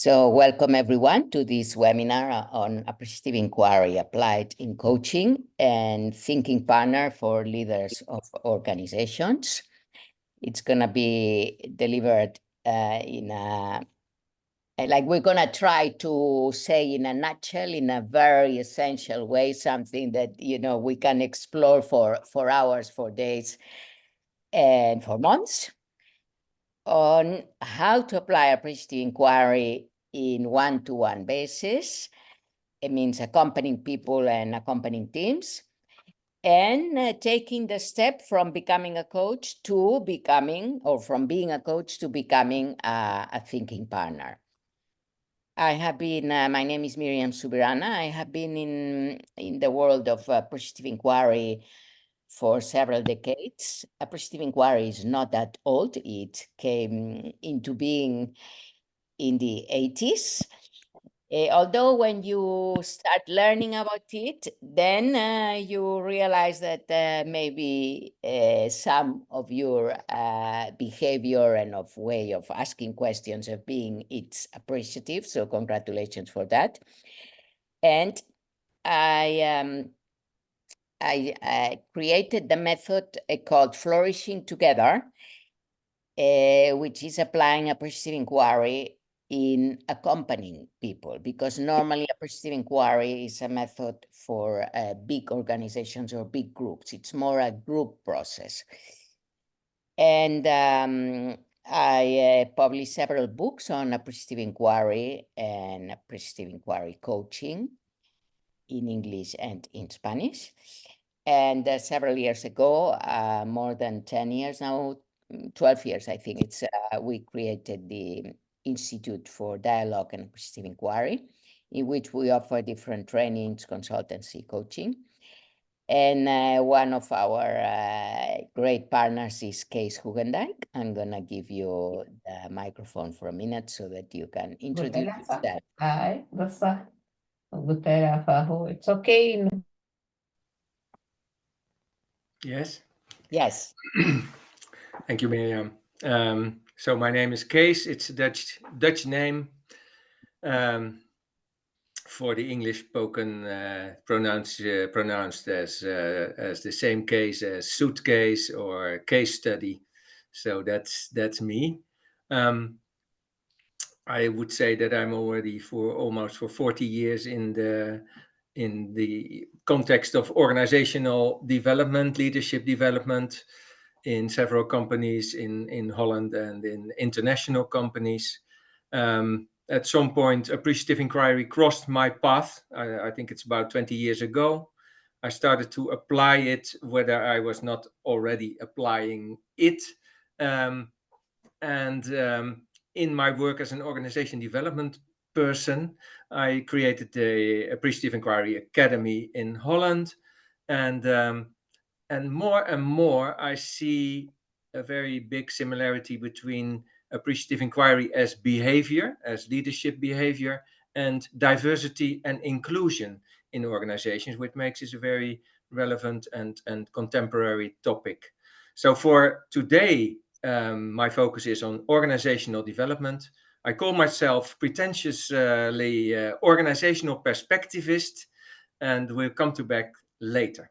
So welcome everyone to this webinar on Appreciative Inquiry applied in coaching and thinking partner for leaders of organizations. It's gonna be delivered we're gonna try to say in a nutshell, in a very essential way, something that, we can explore for hours, for days, and for months, on how to apply appreciative inquiry in one-to-one basis. It means accompanying people and accompanying teams, and taking the step from becoming a coach to becoming, or from being a coach to becoming a thinking partner. I have been, my name is Miriam Subirana. I have been in the world of appreciative inquiry for several decades. Appreciative inquiry is not that old. It came into being in the 80s. Although when you start learning about it, then you realize that maybe some of your behavior and of way of asking questions of being, it's appreciative. So congratulations for that. And I created the method called Flourishing Together, which is applying appreciative inquiry in accompanying people, because normally appreciative inquiry is a method for big organizations or big groups. It's more a group process. And I published several books on appreciative inquiry and appreciative inquiry coaching in English and in Spanish. And several years ago, more than 10 years now, 12 years, I think it's, we created the Institute for Dialogue and Appreciative Inquiry, in which we offer different trainings, consultancy, coaching. And one of our great partners is Kees Hugendijk. I'm gonna give you the microphone for a minute so that you can introduce yourself. Hi, it's okay. Yes. Yes. Thank you, Miriam. So my name is Kees. It's a Dutch name for the English spoken, pronounced as the same case as suitcase or case study. So that's me. I would say that I'm already almost for 40 years in the context of organizational development, leadership development in several companies in Holland and in international companies. At some point, appreciative inquiry crossed my path. I think it's about 20 years ago. I started to apply it, whether I was not already applying it. In my work as an organization development person, I created the Appreciative Inquiry Academy in Holland. And more, I see a very big similarity between appreciative inquiry as behavior, as leadership behavior, and diversity and inclusion in organizations, which makes it a very relevant and contemporary topic. So for today, my focus is on organizational development. I call myself pretentiously organizational perspectivist, and we'll come to back later.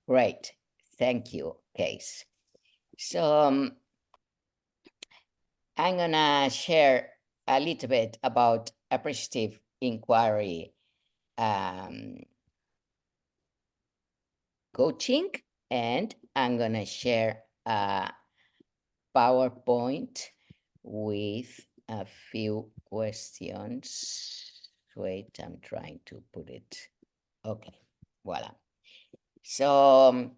Great. Thank you, Kees. So I'm gonna share a little bit about appreciative inquiry coaching, and I'm gonna share a PowerPoint with a few questions. Wait, I'm trying to put it. Okay, voila. So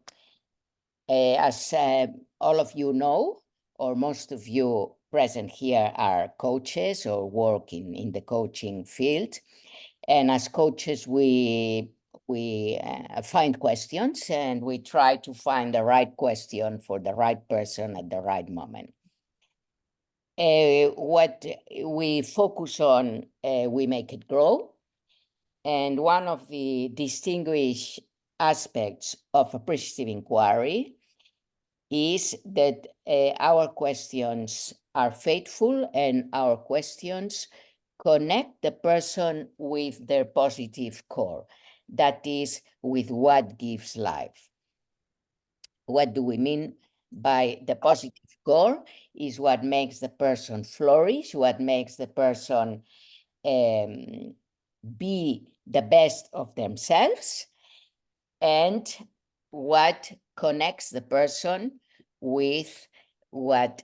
as all of you know, or most of you present here are coaches or work in the coaching field. And as coaches, we find questions and we try to find the right question for the right person at the right moment. What we focus on, we make it grow. And one of the distinguished aspects of appreciative inquiry is that our questions are faithful and our questions connect the person with their positive core, that is, with what gives life. What do we mean by the positive core? Is what makes the person flourish, what makes the person be the best of themselves, and what connects the person with what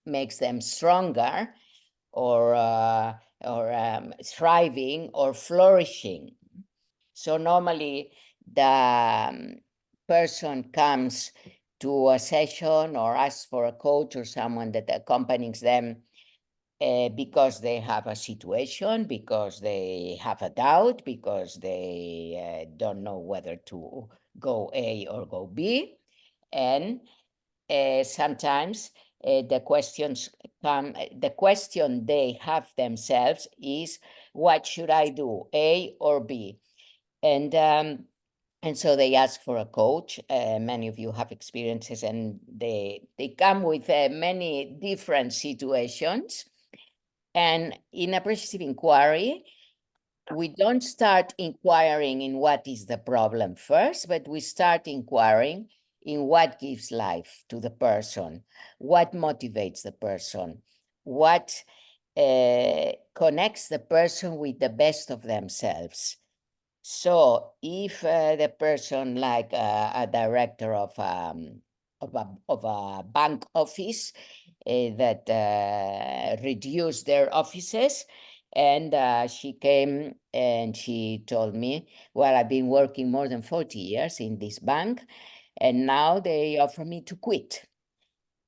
makes them stronger or thriving or flourishing. So normally the person comes to a session or asks for a coach or someone that accompanies them because they have a situation, because they have a doubt, because they don't know whether to go A or go B. And sometimes the questions come, the question they have themselves is, what should I do, A or B? And so they ask for a coach. Many of you have experiences, and they come with many different situations. And in appreciative inquiry, we don't start inquiring in what is the problem first, but we start inquiring in what gives life to the person, what motivates the person, what connects the person with the best of themselves. So if the person, like a director of a bank office that reduced their offices, and she came and she told me, well, I've been working more than 40 years in this bank, and now they offer me to quit.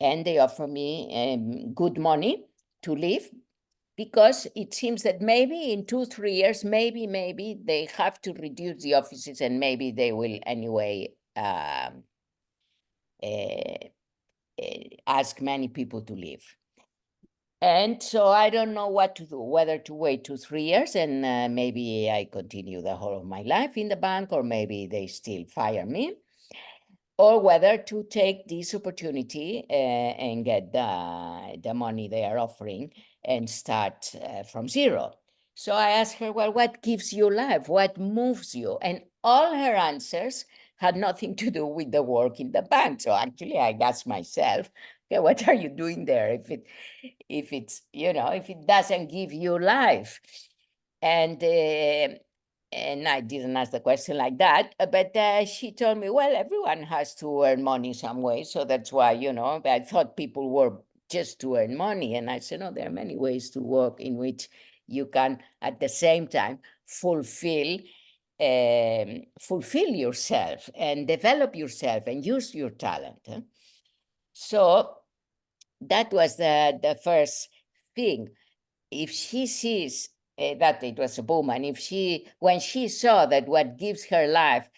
And they offer me good money to live, because it seems that maybe in 2-3 years, maybe they have to reduce the offices, and maybe they will anyway ask many people to leave. And so I don't know what to do, whether to wait 2-3 years and maybe I continue the whole of my life in the bank, or maybe they still fire me, or whether to take this opportunity and get the money they are offering and start from zero. So I asked her, well, what gives you life? What moves you? And all her answers had nothing to do with the work in the bank. So actually I asked myself, okay, what are you doing there if it's, if it doesn't give you life? And I didn't ask the question like that, but she told me, well, everyone has to earn money some way. So that's why, I thought people were just to earn money. And I said, no, there are many ways to work in which you can, at the same time, fulfill yourself and develop yourself and use your talent. So that was the first thing. If she sees that it was a woman, when she saw that what gives her life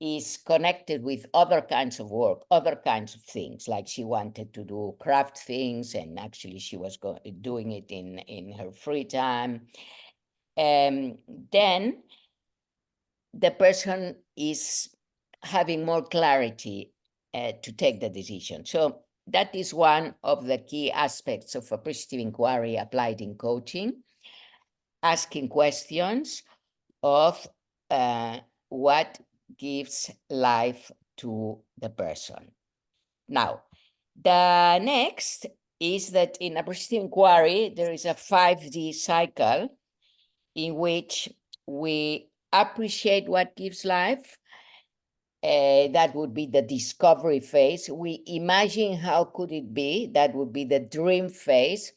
is connected with other kinds of work, other kinds of things, like she wanted to do craft things, and actually she was doing it in her free time, then the person is having more clarity to take the decision. So that is one of the key aspects of appreciative inquiry applied in coaching, asking questions of what gives life to the person. Now, the next is that in appreciative inquiry, there is a 5D cycle in which we appreciate what gives life. That would be the discovery phase. We imagine how could it be. That would be the dream phase.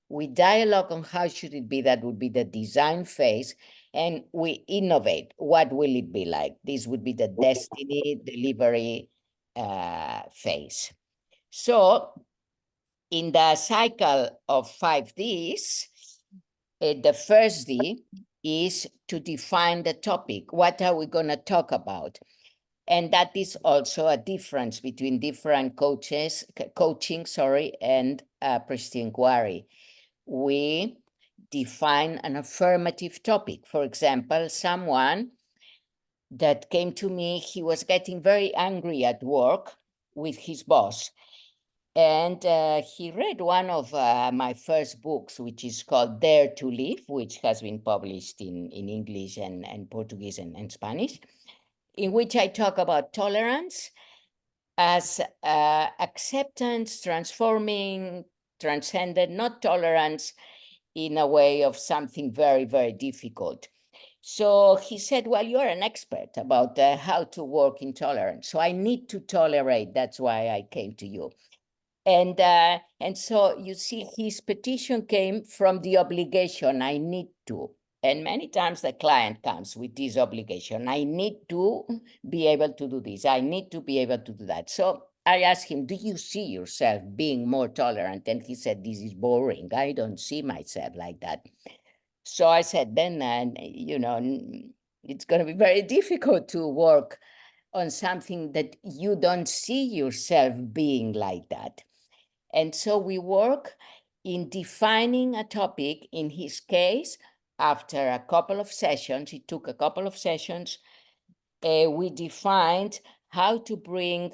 We dialogue on how should it be. That would be the design phase. And we innovate. What will it be like? This would be the destiny delivery phase. So in the cycle of 5Ds, the first D is to define the topic. What are we going to talk about? And that is also a difference between different coaching, and appreciative inquiry. We define an affirmative topic. For example, someone that came to me, he was getting very angry at work with his boss. And he read one of my first books, which is called Dare to Live, which has been published in English and Portuguese and Spanish, in which I talk about tolerance as acceptance, transforming, transcended, not tolerance in a way of something very, very difficult. So he said, well, you're an expert about how to work in tolerance. So I need to tolerate. That's why I came to you. And so you see, his petition came from the obligation, I need to. And many times the client comes with this obligation. I need to be able to do this. I need to be able to do that. So I asked him, do you see yourself being more tolerant? And he said, this is boring. I don't see myself like that. So I said, then, it's going to be very difficult to work on something that you don't see yourself being like that. And so we work in defining a topic. In his case, after a couple of sessions, it took a couple of sessions, we defined how to bring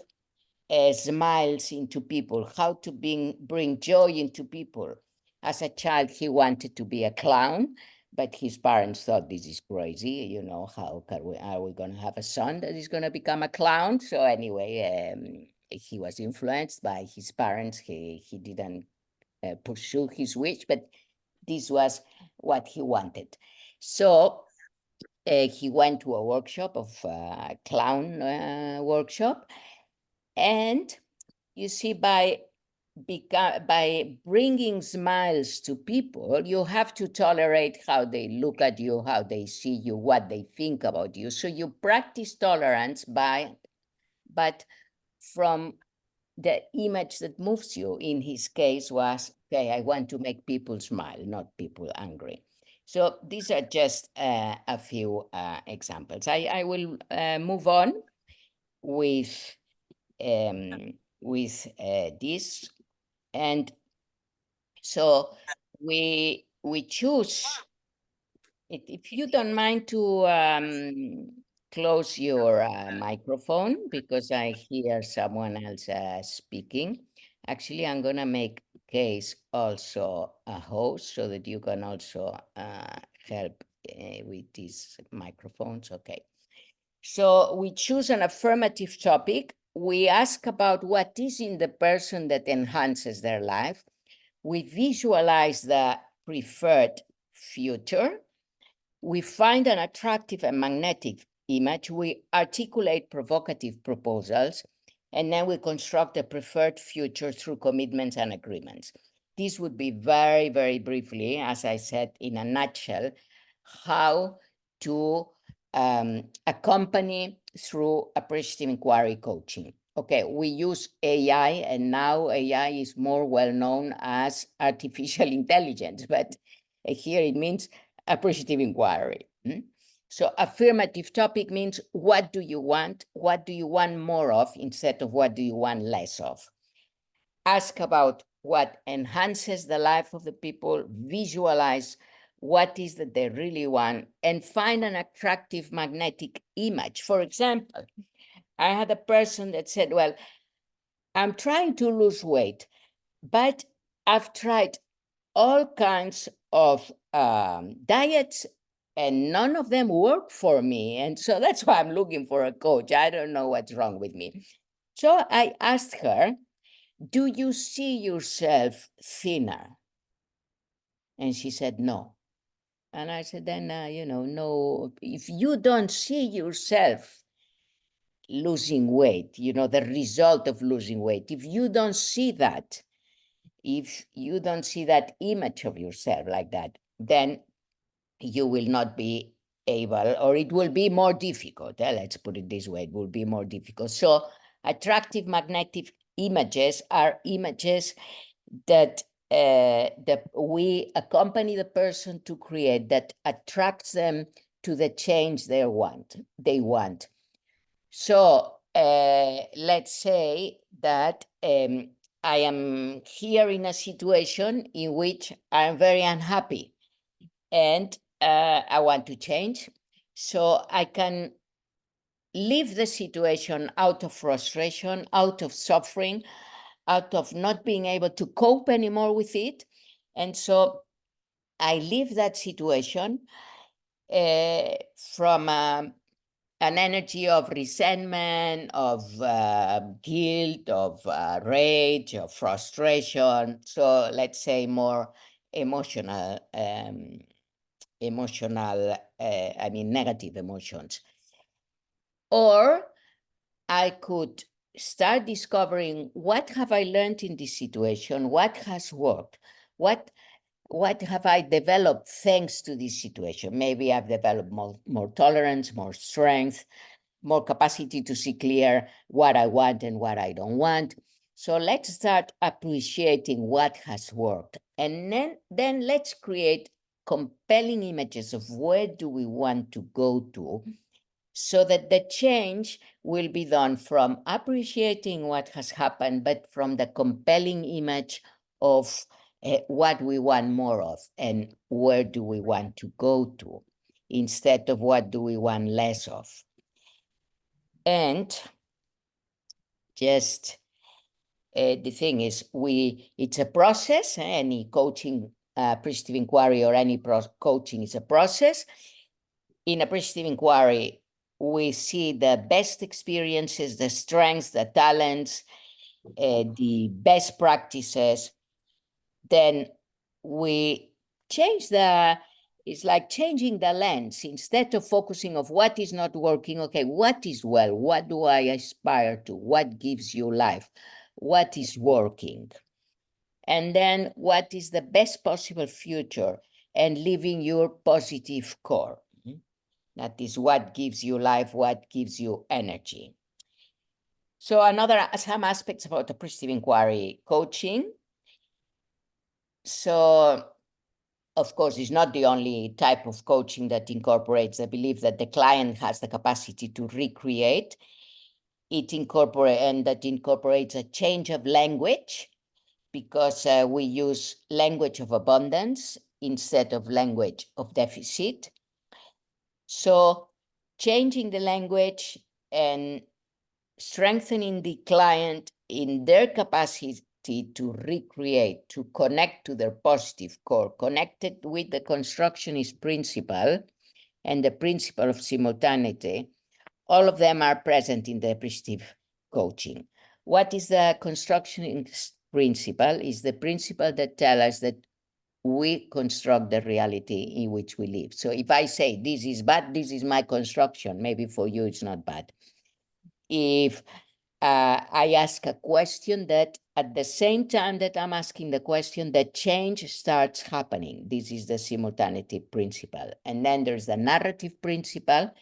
smiles into people, how to bring joy into people. As a child, he wanted to be a clown, but his parents thought this is crazy. How are we going to have a son that is going to become a clown? So anyway, he was influenced by his parents. He didn't pursue his wish, but this was what he wanted. So he went to a workshop of clown workshop, and you see, by bringing smiles to people, you have to tolerate how they look at you, how they see you, what they think about you. So you practice tolerance but from the image that moves you. In his case was, okay, I want to make people smile, not people angry. So these are just a few examples. I will move on with this. And so we choose, if you don't mind to close your microphone, because I hear someone else speaking. Actually, I'm gonna make Case also a host so that you can also help with these microphones. Okay. So we choose an affirmative topic. We ask about what is in the person that enhances their life. We visualize the preferred future. We find an attractive and magnetic image. We articulate provocative proposals, and then we construct a preferred future through commitments and agreements. This would be very, very briefly, as I said, in a nutshell, how to accompany through appreciative inquiry coaching. Okay, we use AI, and now AI is more well known as artificial intelligence, but here it means appreciative inquiry. So affirmative topic means, what do you want? What do you want more of instead of what do you want less of? Ask about what enhances the life of the people, visualize what is that they really want, and find an attractive magnetic image. For example, I had a person that said, well, I'm trying to lose weight, but I've tried all kinds of diets and none of them work for me. And so that's why I'm looking for a coach. I don't know what's wrong with me. So I asked her, do you see yourself thinner? And she said, no. And I said, then, no, if you don't see yourself losing weight, the result of losing weight, if you don't see that, if you don't see that image of yourself like that, then you will not be able, or it will be more difficult. Let's put it this way, it will be more difficult. So attractive magnetic images are images that we accompany the person to create, that attracts them to the change they want. So let's say that I am here in a situation in which I'm very unhappy and I want to change. So I can leave the situation out of frustration, out of suffering, out of not being able to cope anymore with it. And so I leave that situation from an energy of resentment, of guilt, of rage, of frustration. So let's say more emotional, negative emotions. Or I could start discovering, what have I learned in this situation? What has worked? What have I developed thanks to this situation? Maybe I've developed more tolerance, more strength, more capacity to see clear what I want and what I don't want. So let's start appreciating what has worked. And then let's create compelling images of where do we want to go to, so that the change will be done from appreciating what has happened, but from the compelling image of what we want more of and where do we want to go to, instead of what do we want less of. And just the thing is, it's a process. Any coaching, appreciative inquiry or any coaching is a process. In appreciative inquiry, we see the best experiences, the strengths, the talents, the best practices. Then we change it's like changing the lens. Instead of focusing on what is not working, okay, what is well? What do I aspire to? What gives you life? What is working? And then what is the best possible future? And living your positive core. That is what gives you life, what gives you energy. So some aspects about appreciative inquiry coaching. So, of course, it's not the only type of coaching that incorporates the belief that the client has the capacity to recreate. It incorporates a change of language, because we use language of abundance instead of language of deficit. So changing the language and strengthening the client in their capacity to recreate, to connect to their positive core, connected with the constructionist principle and the principle of simultaneity. All of them are present in the appreciative coaching. What is the constructionist principle? Is the principle that tells us that we construct the reality in which we live. So if I say this is bad, this is my construction, maybe for you it's not bad. If I ask a question, that at the same time that I'm asking the question, the change starts happening. This is the simultaneity principle. And then there's the narrative principle,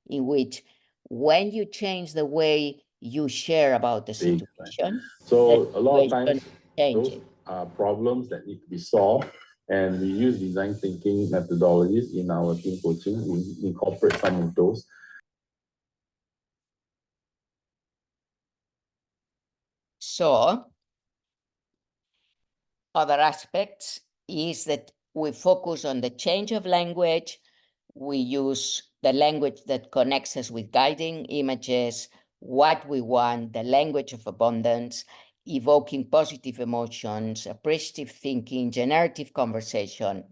in which when you change the way you share about the situation, so a lot of situation times changes. those are problems that need to be solved, and we use design thinking methodologies in our team coaching. We incorporate some of those. So other aspects is that we focus on the change of language. We use the language that connects us with guiding images, what we want, the language of abundance, evoking positive emotions, appreciative thinking, generative conversation.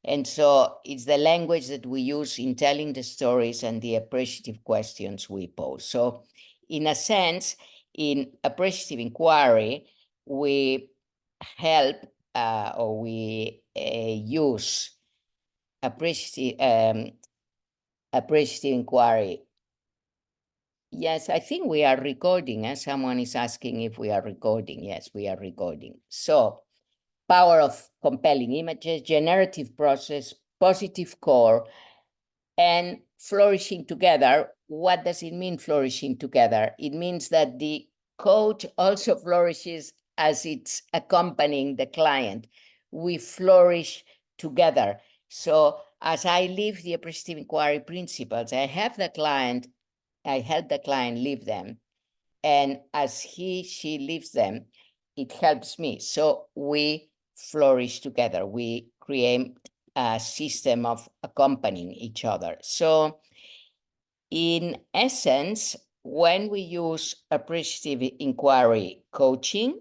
And so it's the language that we use in telling the stories and the appreciative questions we pose. So in a sense, in appreciative inquiry, we help or we use appreciative inquiry. Yes, I think we are recording. Someone is asking if we are recording. Yes, we are recording. So power of compelling images, generative process, positive core, and flourishing together. What does it mean, flourishing together? It means that the coach also flourishes as it's accompanying the client. We flourish together. So as I live the appreciative inquiry principles, I help the client live them. And as she lives them, it helps me. So we flourish together. We create a system of accompanying each other. So In essence, when we use appreciative inquiry coaching,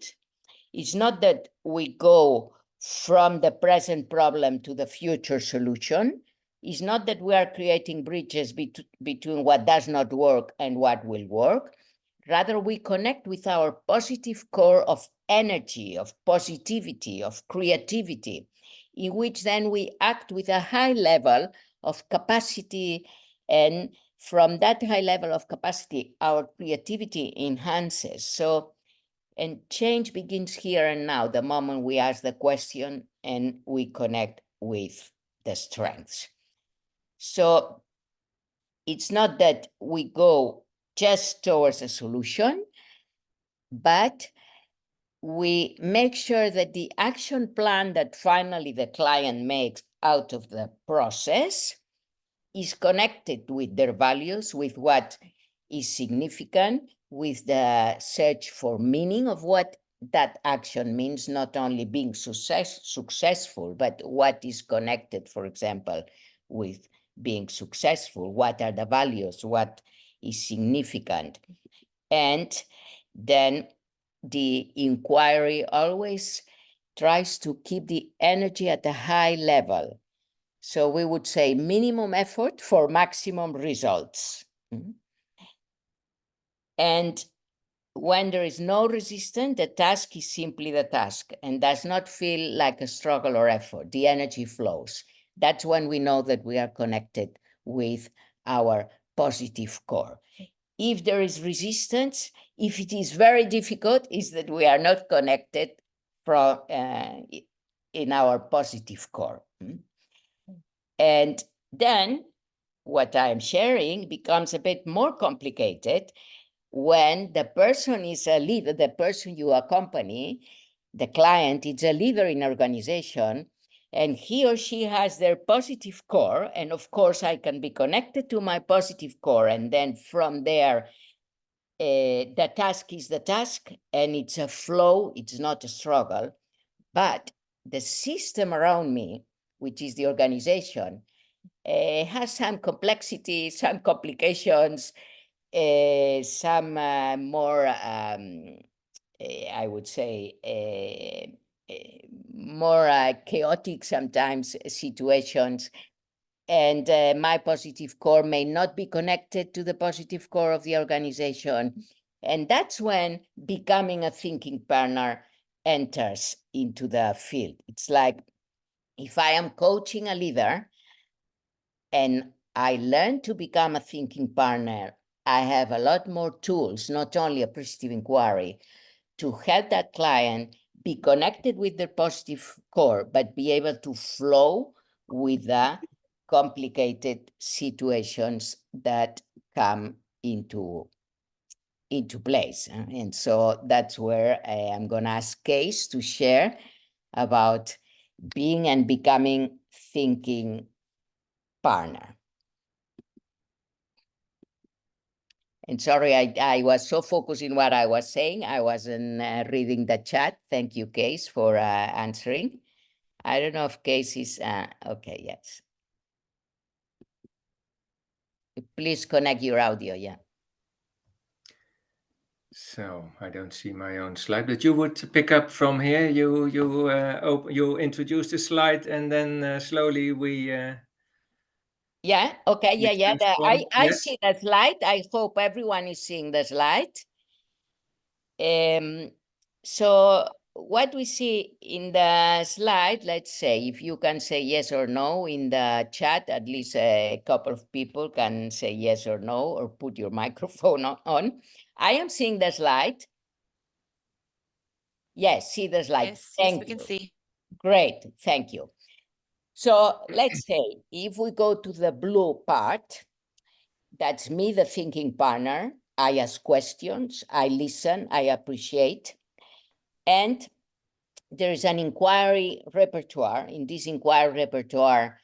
it's not that we go from the present problem to the future solution. It's not that we are creating bridges between what does not work and what will work. Rather, we connect with our positive core of energy, of positivity, of creativity, in which then we act with a high level of capacity. And from that high level of capacity, our creativity enhances. So, and change begins here and now, the moment we ask the question and we connect with the strengths. So it's not that we go just towards a solution, but we make sure that the action plan that finally the client makes out of the process is connected with their values, with what is significant, with the search for meaning of what that action means, not only being successful, but what is connected, for example, with being successful. What are the values? What is significant? And then the inquiry always tries to keep the energy at a high level. So we would say minimum effort for maximum results. And when there is no resistance, the task is simply the task and does not feel like a struggle or effort. The energy flows. That's when we know that we are connected with our positive core. If there is resistance, if it is very difficult, is that we are not connected from in our positive core. And then what I'm sharing becomes a bit more complicated when the person is a leader, the person you accompany, the client is a leader in organization, and he or she has their positive core. And of course, I can be connected to my positive core. And then from there, the task is the task, and it's a flow, it's not a struggle. But the system around me, which is the organization, has some complexity, some complications, some more, I would say, more chaotic sometimes situations. And my positive core may not be connected to the positive core of the organization. And that's when becoming a thinking partner enters into the field. It's like if I am coaching a leader and I learn to become a thinking partner, I have a lot more tools, not only appreciative inquiry, to help that client be connected with their positive core, but be able to flow with the complicated situations that come into place. And so that's where I'm going to ask Case to share about being and becoming thinking partner. And sorry, I was so focused in what I was saying, I wasn't reading the chat. Thank you, Case, for answering. I don't know if Case is, okay, yes. Please connect your audio, yeah. So I don't see my own slide, but you would pick up from here. You introduce the slide, and then slowly we. Yeah. Okay. Yeah. I Yes. see the slide. I hope everyone is seeing the slide. So what we see in the slide, let's say, if you can say yes or no in the chat, at least a couple of people can say yes or no, or put your microphone on. I am seeing the slide. Yes, see the slide. Yes, Thank we can you. see. Great, thank you. So let's say if we go to the blue part, that's me, the thinking partner. I ask questions, I listen, I appreciate. And there is an inquiry repertoire. In this inquiry repertoire,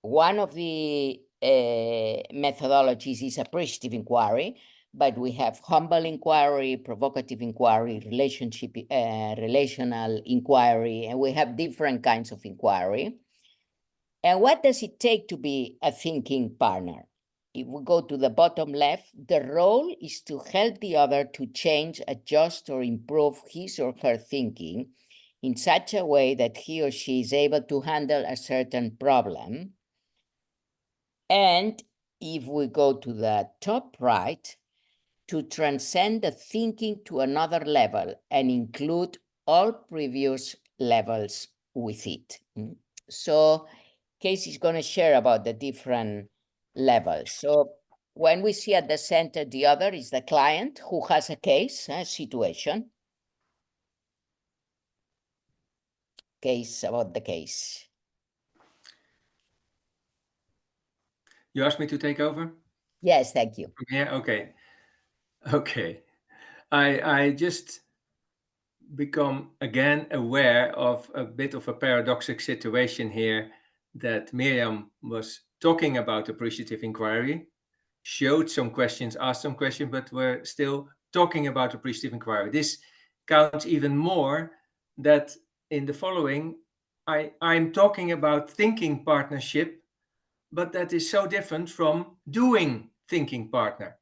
one of the methodologies is appreciative inquiry, but we have humble inquiry, provocative inquiry, relational inquiry, and we have different kinds of inquiry. And what does it take to be a thinking partner? if we go to the bottom left, the role is to help the other to change, adjust, or improve his or her thinking in such a way that he or she is able to handle a certain problem. And if we go to the top right, to transcend the thinking to another level and include all previous levels with it. So Casey's going to share about the different levels. So when we see at the center, the other is the client who has a case, a situation. Case about the case. You asked me to take over? Yes, thank you. Yeah, okay. Okay. I just become again aware of a bit of a paradoxic situation here, that Miriam was talking about appreciative inquiry, showed some questions, asked some questions, but we're still talking about appreciative inquiry. This counts even more that in the following, I'm talking about thinking partnership, but that is so different from doing thinking partner.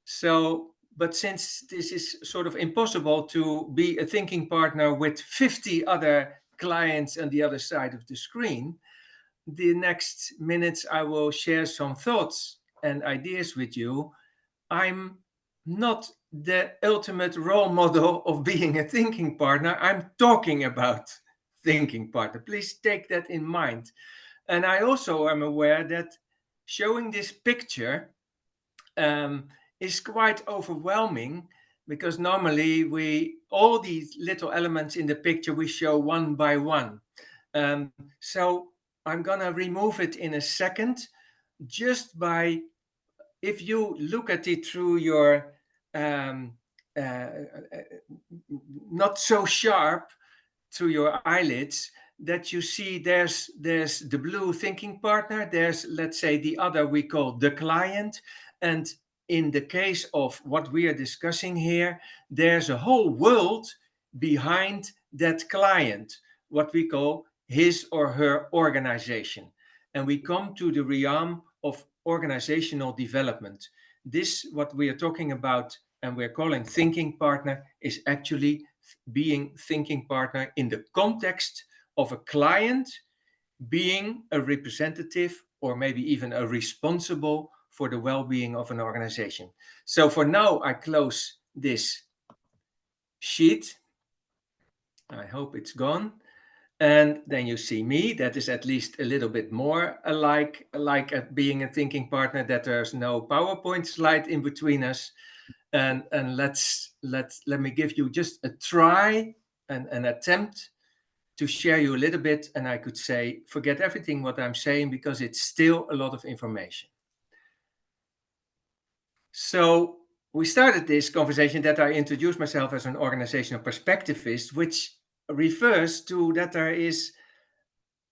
So, but since this is sort of impossible to be a thinking partner with 50 other clients on the other side of the screen, the next minutes I will share some thoughts and ideas with you. I'm not the ultimate role model of being a thinking partner. I'm talking about thinking partner. Please take that in mind. And I also am aware that showing this picture is quite overwhelming, because normally all these little elements in the picture we show one by one. So I'm gonna remove it in a second, just by, if you look at it through your not so sharp, through your eyelids, that you see there's the blue thinking partner, there's, let's say, the other we call the client, and in the case of what we are discussing here, there's a whole world behind that client, what we call his or her organization. And we come to the realm of organizational development. This, what we are talking about and we're calling thinking partner, is actually being thinking partner in the context of a client being a representative or maybe even a responsible for the well-being of an organization. So for now, I close this sheet. I hope it's gone. And then you see me. That is at least a little bit more alike being a thinking partner, that there's no PowerPoint slide in between us. And let me give you just a try, an attempt to share you a little bit. And I could say, forget everything what I'm saying, because it's still a lot of information. So we started this conversation that I introduced myself as an organizational perspectivist, which refers to that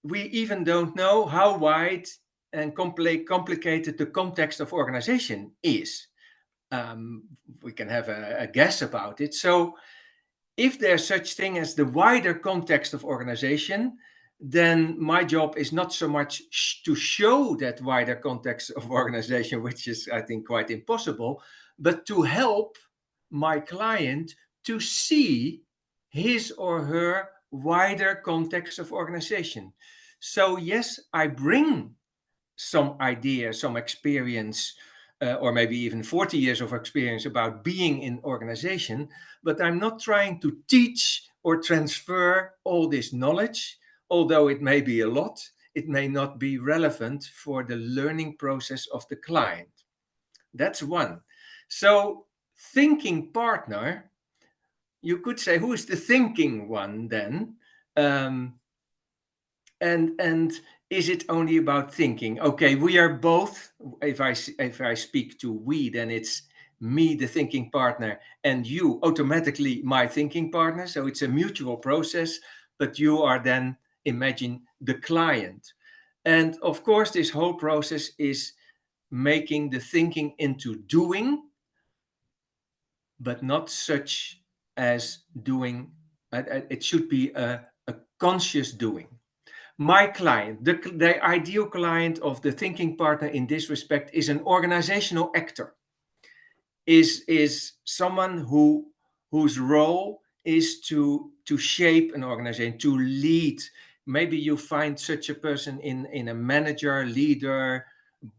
we even don't know how wide and complicated the context of organization is. We can have a guess about it. So if there's such thing as the wider context of organization, then my job is not so much to show that wider context of organization, which is, I think, quite impossible, but to help my client to see his or her wider context of organization. So yes, I bring some idea, some experience, or maybe even 40 years of experience about being in organization, but I'm not trying to teach or transfer all this knowledge. Although it may be a lot, it may not be relevant for the learning process of the client. That's one. So thinking partner, you could say, who is the thinking one then? And is it only about thinking? Okay, we are both. If I speak to we, then it's me, the thinking partner, and you, automatically my thinking partner. So it's a mutual process, but you are then, imagine, the client. And of course, this whole process is making the thinking into doing, but not such as doing. It should be a conscious doing. My client, the ideal client of the thinking partner in this respect is an organizational actor, is someone whose role is to shape an organization, to lead. Maybe you find such a person in a manager, leader,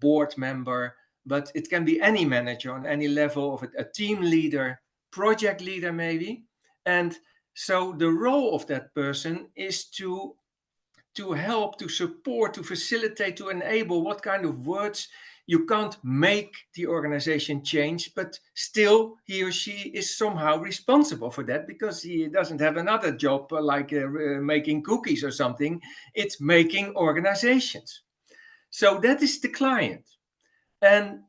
board member, but it can be any manager on any level of it, a team leader, project leader maybe. And so the role of that person is to help, to support, to facilitate, to enable. What kind of words? You can't make the organization change, but still he or she is somehow responsible for that, because he doesn't have another job like making cookies or something. It's making organizations. So that is the client. And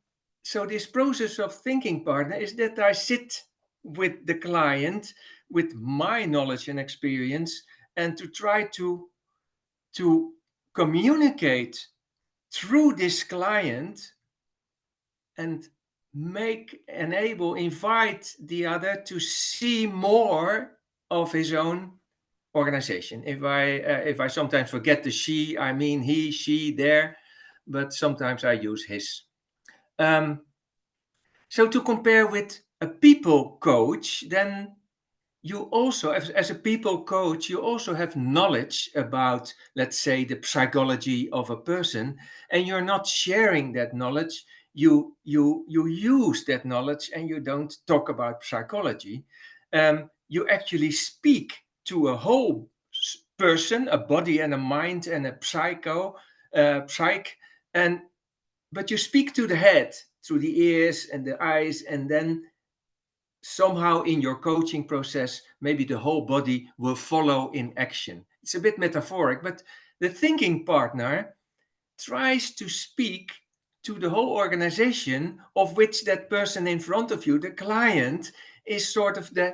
so this process of thinking partner is that I sit with the client with my knowledge and experience, and to try to communicate through this client and invite the other to see more of his own organization. If I sometimes forget the she, I mean he, she, there, but sometimes I use his. So to compare with a people coach, then you also, as a people coach, you also have knowledge about, let's say, the psychology of a person, and you're not sharing that knowledge. You use that knowledge, and you don't talk about psychology. You actually speak to a whole person, a body and a mind and a psyche, but you speak to the head through the ears and the eyes, and then somehow in your coaching process, maybe the whole body will follow in action. It's a bit metaphoric, but the thinking partner tries to speak to the whole organization, of which that person in front of you, the client, is sort of the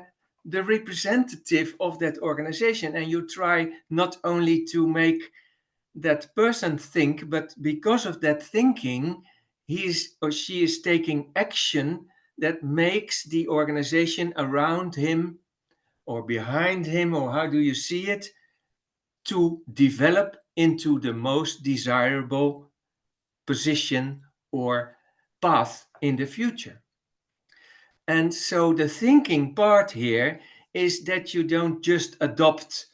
representative of that organization. And you try not only to make that person think, but because of that thinking, he or she is taking action that makes the organization around him or behind him, or how do you see it, to develop into the most desirable position or path in the future. And so the thinking part here is that you don't just adopt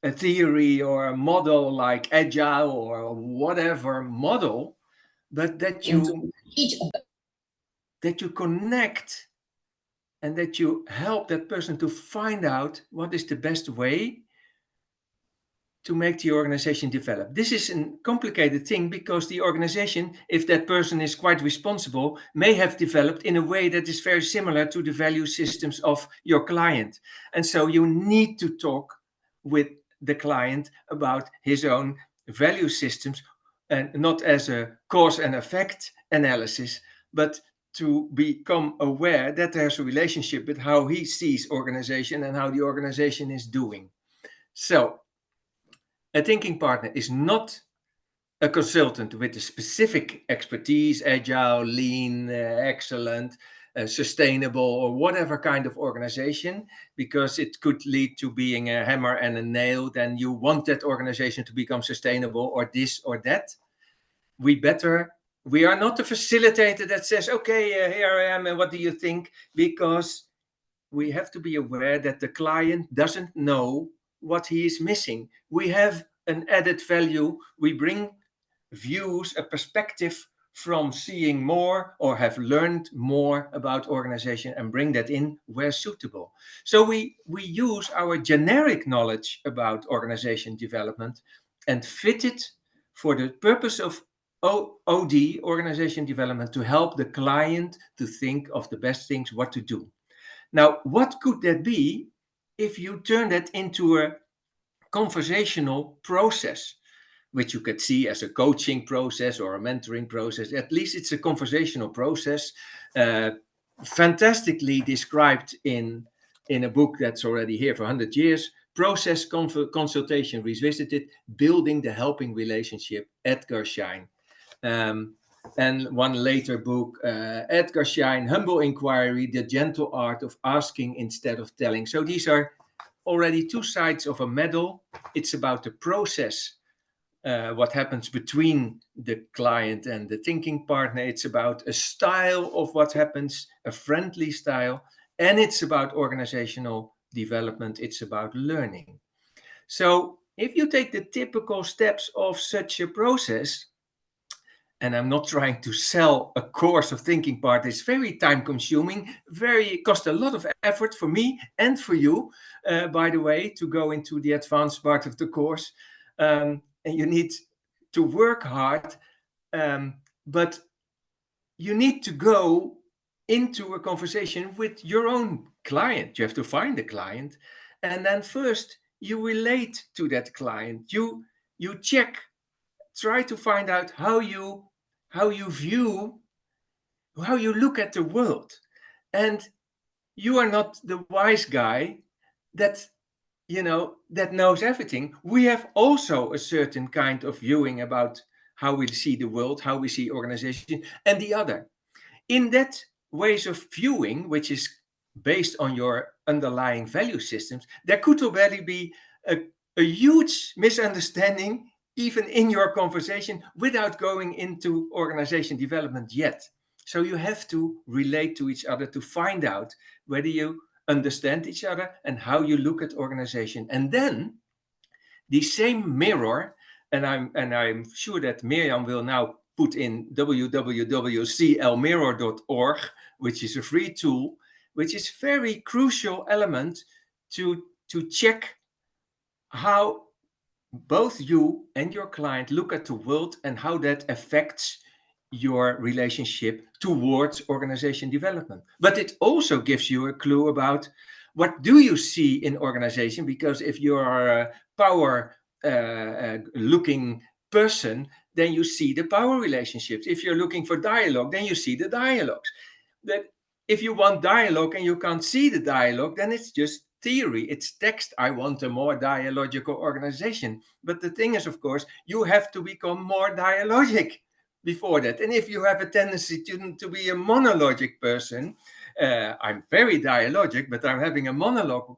a theory or a model like agile or whatever model, but that you connect, and that you help that person to find out what is the best way to make the organization develop. This is a complicated thing, because the organization, if that person is quite responsible, may have developed in a way that is very similar to the value systems of your client. And so you need to talk with the client about his own value systems, and not as a cause and effect analysis, but to become aware that there's a relationship with how he sees organization and how the organization is doing. So a thinking partner is not a consultant with a specific expertise, agile, lean, excellent, sustainable, or whatever kind of organization, because it could lead to being a hammer and a nail. Then you want that organization to become sustainable, or this or that. We are not a facilitator that says, okay, here I am, and what do you think? Because we have to be aware that the client doesn't know what he is missing. We have an added value. We bring views, a perspective from seeing more or have learned more about organization, and bring that in where suitable. So we use our generic knowledge about organization development and fit it for the purpose of OD, organization development, to help the client to think of the best things, what to do. Now, what could that be if you turn that into a conversational process, which you could see as a coaching process or a mentoring process? At least it's a conversational process, fantastically described in a book that's already here for 100 years, Process Consultation Revisited, Building the Helping Relationship, Edgar Schein. And one later book, Edgar Schein, Humble Inquiry, The Gentle Art of Asking Instead of Telling. So these are already two sides of a medal. It's about the process what happens between the client and the thinking partner. It's about a style of what happens, a friendly style, and it's about organizational development. It's about learning. So if you take the typical steps of such a process, and I'm not trying to sell a course of thinking part, it's very time consuming, cost a lot of effort for me and for you, by the way, to go into the advanced part of the course. And you need to work hard, but you need to go into a conversation with your own client. You have to find the client, and then first you relate to that client. You try to find out how you view, how you look at the world. And you are not the wise guy that that knows everything. We have also a certain kind of viewing about how we see the world, how we see organization, and the other. In that ways of viewing, which is based on your underlying value systems, there could already be a huge misunderstanding even in your conversation without going into organization development yet. So you have to relate to each other to find out whether you understand each other and how you look at organization. And then the same mirror, and I'm sure that Mirjam will now put in www.clmirror.org, which is a free tool, which is very crucial element to check how both you and your client look at the world and how that affects your relationship towards organization development. But it also gives you a clue about what do you see in organization, because if you are a power looking person, then you see the power relationships. If you're looking for dialogue, then you see the dialogues. That if you want dialogue and you can't see the dialogue, then it's just theory, it's text. I want a more dialogical organization. But the thing is, of course, you have to become more dialogic before that. And if you have a tendency to be a monologic person, I'm very dialogic, but I'm having a monologue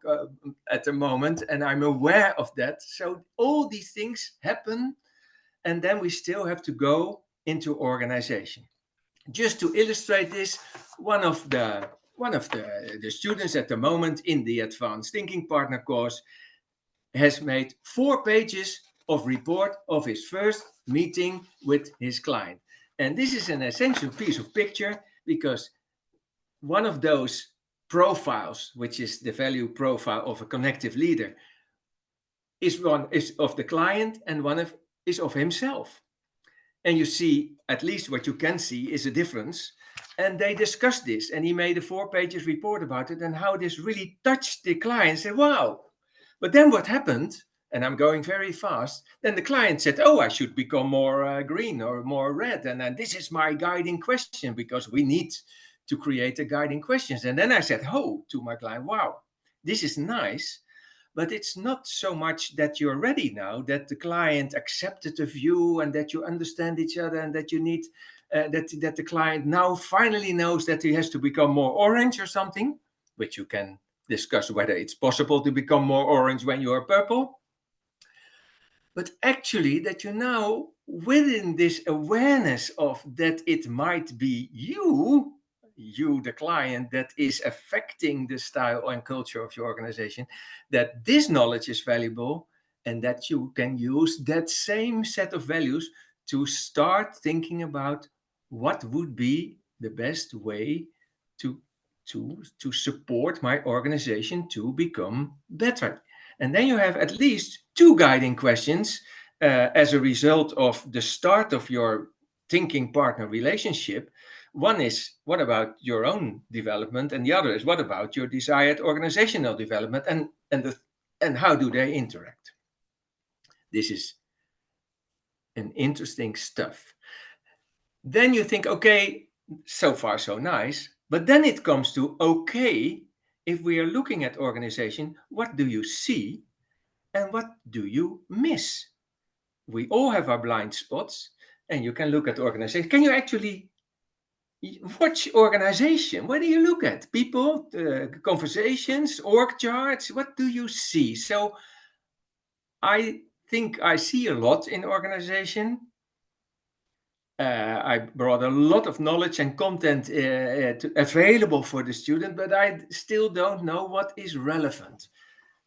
at the moment, and I'm aware of that. So all these things happen, and then we still have to go into organization. Just to illustrate this, one of the students at the moment in the Advanced Thinking Partner course has made 4 pages of report of his first meeting with his client. And this is an essential piece of picture, because one of those profiles, which is the value profile of a connective leader, is of the client, and one is of himself. And you see, at least what you can see is a difference. And they discussed this, and he made a 4 pages report about it and how this really touched the client. Said, wow. But then what happened, and I'm going very fast, then the client said, oh, I should become more green or more red. And then this is my guiding question, because we need to create a guiding questions. And then I said, oh, to my client, wow, this is nice. But it's not so much that you're ready now, that the client accepted the view and that you understand each other, and that you need that the client now finally knows that he has to become more orange or something, which you can discuss whether it's possible to become more orange when you are purple. But actually that you now, within this awareness of that it might be you, the client, that is affecting the style and culture of your organization, that this knowledge is valuable, and that you can use that same set of values to start thinking about what would be the best way to support my organization to become better. And then you have at least 2 guiding questions as a result of the start of your thinking partner relationship. One is, what about your own development? And the other is, what about your desired organizational development? And how do they interact? This is an interesting stuff. Then you think, okay, so far so nice. But then it comes to, okay, if we are looking at organization, what do you see and what do you miss? We all have our blind spots, and you can look at organization. Can you actually watch organization? What do you look at? People, conversations, org charts, what do you see? So I think I see a lot in organization. I brought a lot of knowledge and content available for the student, but I still don't know what is relevant.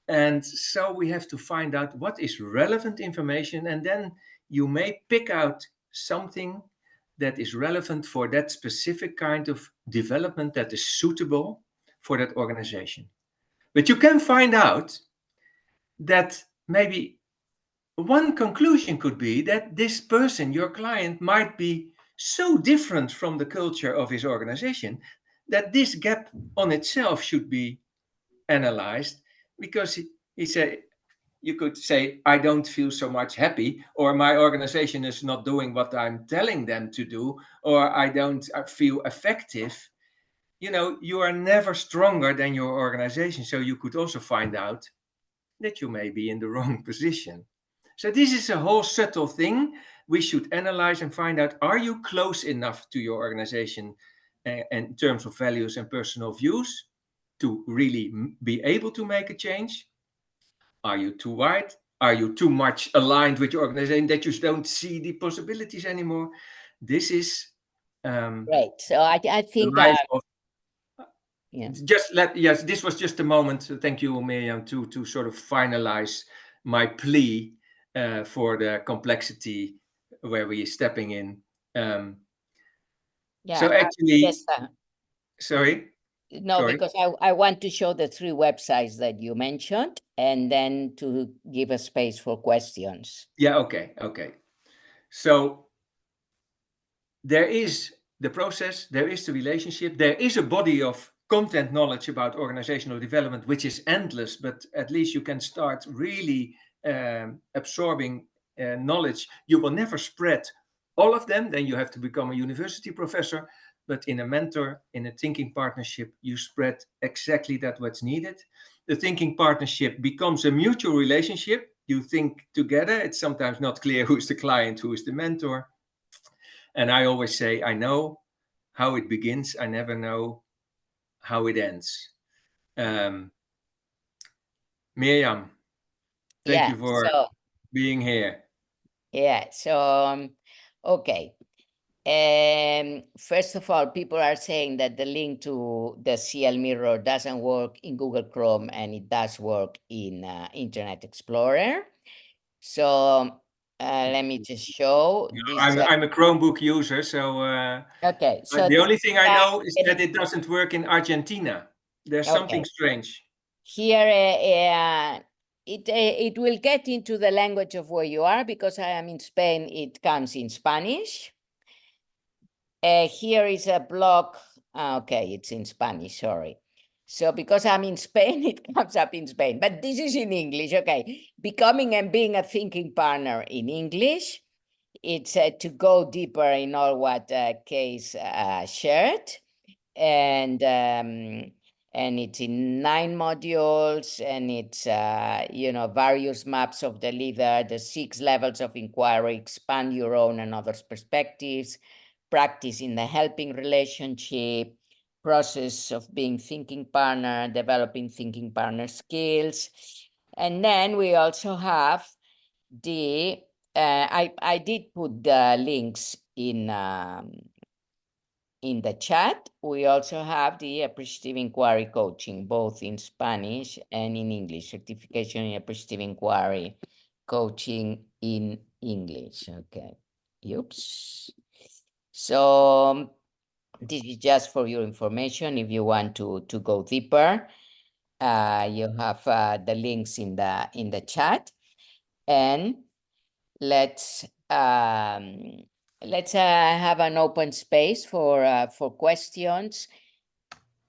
And so we have to find out what is relevant information, and then you may pick out something that is relevant for that specific kind of development that is suitable for that organization. But you can find out that maybe one conclusion could be that this person, your client, might be so different from the culture of his organization that this gap on itself should be analyzed, because he said, you could say, I don't feel so much happy, or my organization is not doing what I'm telling them to do, or I don't feel effective. You are never stronger than your organization. So you could also find out that you may be in the wrong position. So this is a whole subtle thing we should analyze and find out, are you close enough to your organization in terms of values and personal views to really be able to make a change? Are you too wide? Are you too much aligned with your organization that you don't see the possibilities anymore? This is Right. So I the think life of yeah. yes, this was just a moment. Thank you, Miriam, to sort of finalize my plea for the complexity where we are stepping in. Yeah. So actually, Yes, sorry. no, because I want to show the 3 websites that you mentioned, and then to give a space for questions. Yeah, okay. So there is the process, there is the relationship, there is a body of content knowledge about organizational development, which is endless, but at least you can start really absorbing knowledge. You will never spread all of them, then you have to become a university professor. But in a mentor, in a thinking partnership, you spread exactly that what's needed. The thinking partnership becomes a mutual relationship. You think together. It's sometimes not clear who's the client, who is the mentor. And I always say, I know how it begins. I never know how it ends. Miriam, thank you for being here. Yeah. So, okay. First of all, people are saying that the link to the CL Mirror doesn't work in Google Chrome, and it does work in Internet Explorer. So let me just show this. I'm a Chromebook user, so okay. So the only thing I know is that it doesn't work in Argentina. There's something strange. Here, it will get into the language of where you are, because I am in Spain. It comes in Spanish. Here is a blog. Okay, it's in Spanish, sorry. So because I'm in Spain, it comes up in Spain, but this is in English. Okay, becoming and being a thinking partner in English. It's to go deeper in all what Case shared. And it's in 9 modules, and it's various maps of the leader, the 6 levels of inquiry, expand your own and others' perspectives, practice in the helping relationship, process of being thinking partner, developing thinking partner skills. And then we also have the I did put the links in the chat. We also have the Appreciative Inquiry coaching, both in Spanish and in English. Certification in Appreciative Inquiry coaching in English. Okay. Oops. So this is just for your information. If you want to go deeper, you have the links in the chat. And let's have an open space for questions.